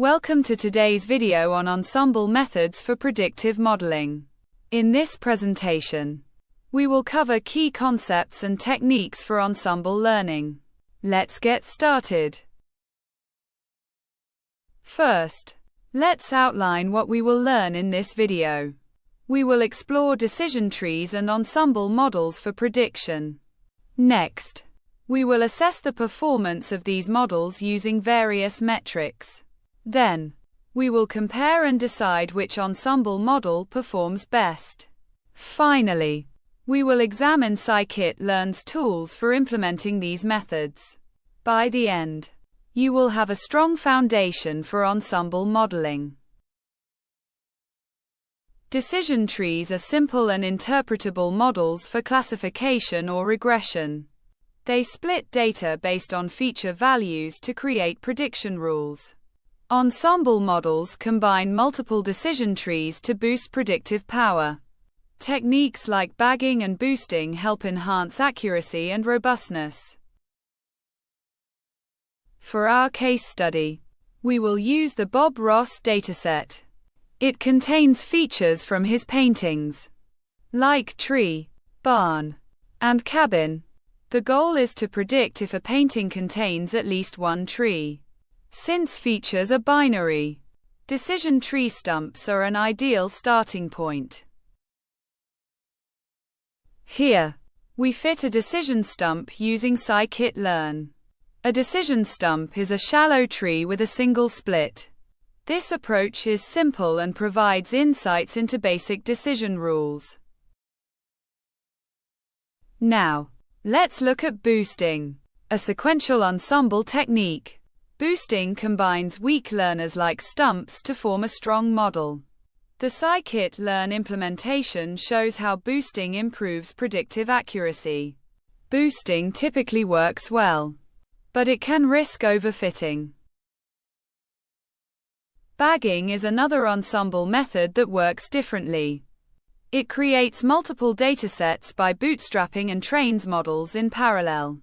Welcome to today's video on Ensemble methods for predictive modeling. In this presentation, we will cover key concepts and techniques for ensemble learning. Let's get started. First, let's outline what we will learn in this video. We will explore decision trees and ensemble models for prediction. Next, we will assess the performance of these models using various metrics. Then, we will compare and decide which ensemble model performs best. Finally, we will examine scikit-learn's tools for implementing these methods. By the end, you will have a strong foundation for ensemble modeling. Decision trees are simple and interpretable models for classification or regression. They split data based on feature values to create prediction rules. Ensemble models combine multiple decision trees to boost predictive power. Techniques like bagging and boosting help enhance accuracy and robustness. For our case study, we will use the Bob Ross dataset. It contains features from his paintings, like tree, barn, and cabin. The goal is to predict if a painting contains at least one tree. Since features are binary, decision tree stumps are an ideal starting point. Here, we fit a decision stump using scikit-learn. A decision stump is a shallow tree with a single split. This approach is simple and provides insights into basic decision rules. Now, let's look at boosting, a sequential ensemble technique. Boosting combines weak learners like stumps to form a strong model. The scikit-learn implementation shows how boosting improves predictive accuracy. Boosting typically works well, but it can risk overfitting. Bagging is another ensemble method that works differently. It creates multiple datasets by bootstrapping and trains models in parallel.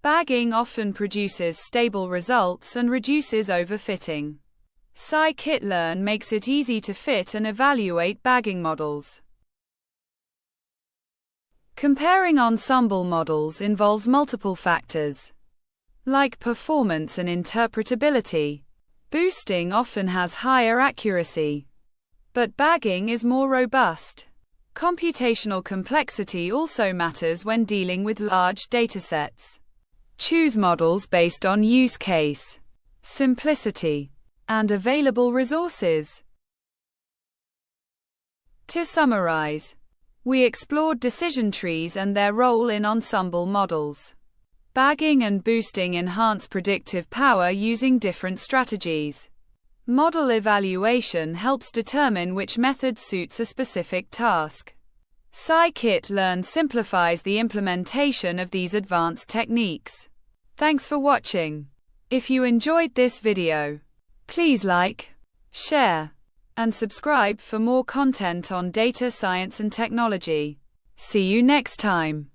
Bagging often produces stable results and reduces overfitting. Scikit-learn makes it easy to fit and evaluate bagging models. Comparing ensemble models involves multiple factors, like performance and interpretability. Boosting often has higher accuracy, but bagging is more robust. Computational complexity also matters when dealing with large datasets. Choose models based on use case, simplicity, and available resources. To summarize, we explored decision trees and their role in ensemble models. Bagging and boosting enhance predictive power using different strategies. Model evaluation helps determine which method suits a specific task. Scikit-learn simplifies the implementation of these advanced techniques. Thanks for watching. If you enjoyed this video, please like, share, and subscribe for more content on data science and technology. See you next time.